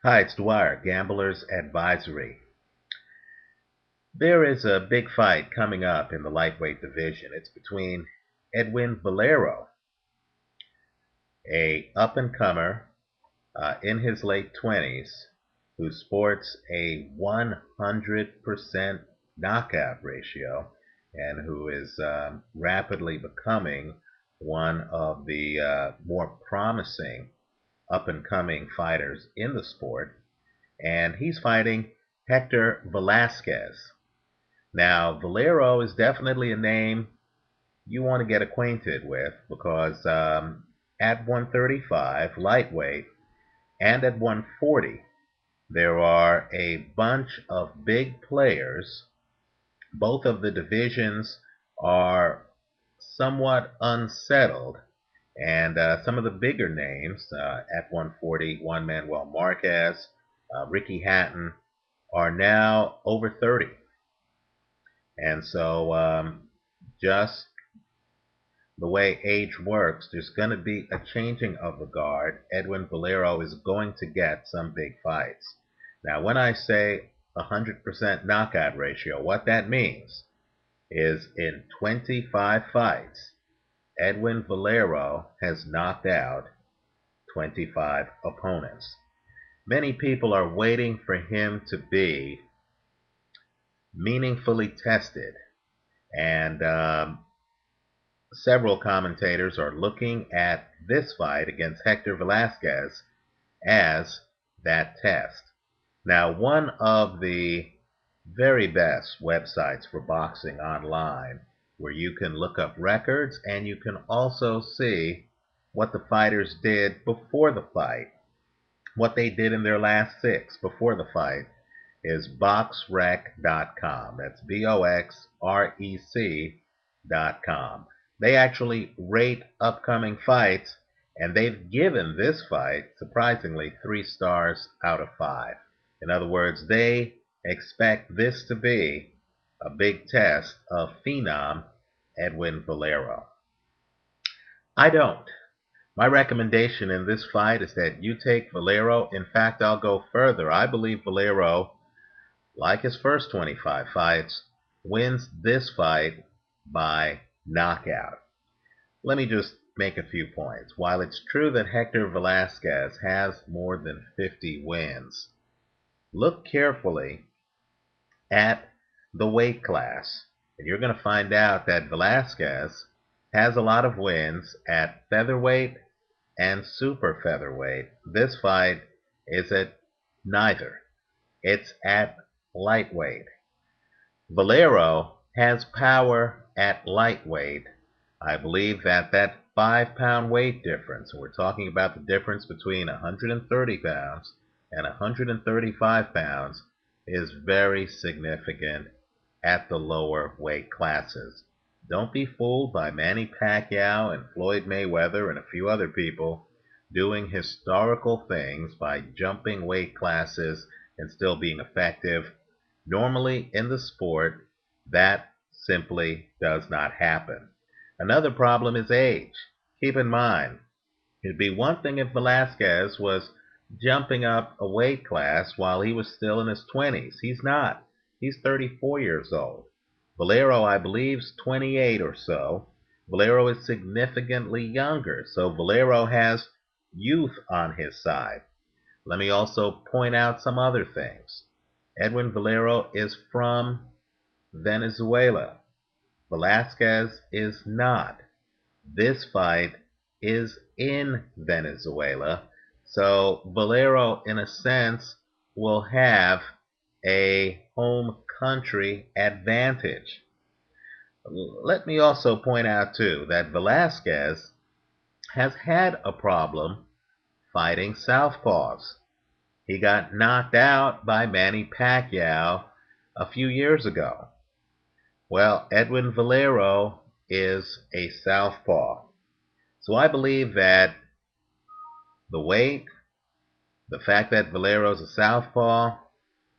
Hi, it's Dwyer, Gamblers Advisory. There is a big fight coming up in the lightweight division. It's between Edwin Valero, a up-and-comer in his late 20s, who sports a 100% knockout ratio and who is rapidly becoming one of the more promising up-and-coming fighters in the sport. And he's fighting Hector Velazquez. Now, Valero is definitely a name you want to get acquainted with because at 135, lightweight, and at 140, there are a bunch of big players. Both of the divisions are somewhat unsettled, and some of the bigger names at 140, Juan Manuel Marquez, Ricky Hatton, are now over 30. And so just the way age works, there's going to be a changing of the guard. Edwin Valero is going to get some big fights. Now, when I say 100% knockout ratio, what that means is in 25 fights, Edwin Valero has knocked out 25 opponents. Many people are waiting for him to be meaningfully tested, and several commentators are looking at this fight against Hector Velazquez as that test. Now, one of the very best websites for boxing online, where you can look up records and you can also see what the fighters did before the fight, what they did in their last six before the fight, is boxrec.com. That's BOXREC.com. They actually rate upcoming fights, and they've given this fight, surprisingly, 3 stars out of 5. In other words, they expect this to be a big test of phenom Edwin Valero. I don't. My recommendation in this fight is that you take Valero. In fact, I'll go further. I believe Valero, like his first 25 fights, wins this fight by knockout. Let me just make a few points. While it's true that Hector Velazquez has more than 50 wins, look carefully at the weight class, and you're going to find out that Velazquez has a lot of wins at featherweight and super featherweight. This fight is at neither. It's at lightweight. Valero has power at lightweight. I believe that 5-pound weight difference, and we're talking about the difference between 130 pounds and 135 pounds, is very significant at the lower weight classes. Don't be fooled by Manny Pacquiao and Floyd Mayweather and a few other people doing historical things by jumping weight classes and still being effective. Normally in the sport, that simply does not happen. Another problem is age. Keep in mind, it'd be one thing if Velazquez was jumping up a weight class while he was still in his 20s. He's not. He's 34 years old. Valero, I believe, is 28 or so. Valero is significantly younger, so Valero has youth on his side. Let me also point out some other things. Edwin Valero is from Venezuela. Velazquez is not. This fight is in Venezuela, so Valero, in a sense, will have a home country advantage. Let me also point out, too, that Velazquez has had a problem fighting southpaws. He got knocked out by Manny Pacquiao a few years ago. Well, Edwin Valero is a southpaw. So I believe that the weight, the fact that Valero's a southpaw,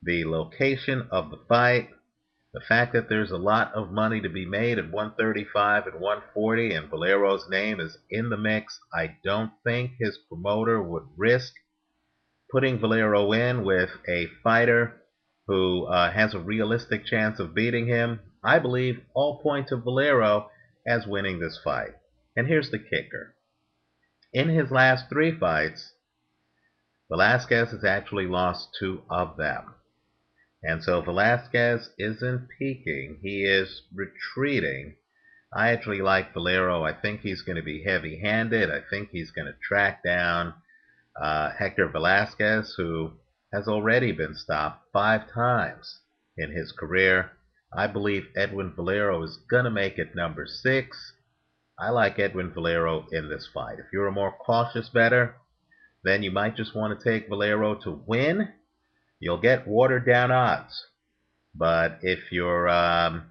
the location of the fight, the fact that there's a lot of money to be made at 135 and 140 and Valero's name is in the mix, I don't think his promoter would risk putting Valero in with a fighter who has a realistic chance of beating him, I believe all point to Valero as winning this fight. And here's the kicker. In his last 3 fights, Velazquez has actually lost 2 of them. And so Velazquez isn't peaking. He is retreating. I actually like Valero. I think he's going to be heavy-handed. I think he's going to track down Hector Velazquez, who has already been stopped 5 times in his career. I believe Edwin Valero is going to make it number 6. I like Edwin Valero in this fight. If you're a more cautious bettor, then you might just want to take Valero to win. You'll get watered down odds. But if you're a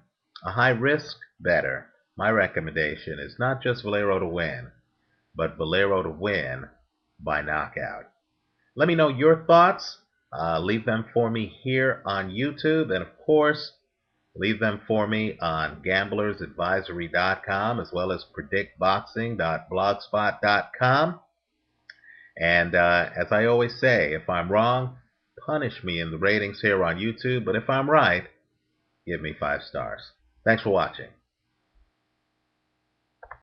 high risk bettor, my recommendation is not just Valero to win, but Valero to win by knockout. Let me know your thoughts. Leave them for me here on YouTube. And of course, leave them for me on gamblersadvisory.com as well as predictboxing.blogspot.com. And as I always say, if I'm wrong, punish me in the ratings here on YouTube. But if I'm right, give me 5 stars. Thanks for watching.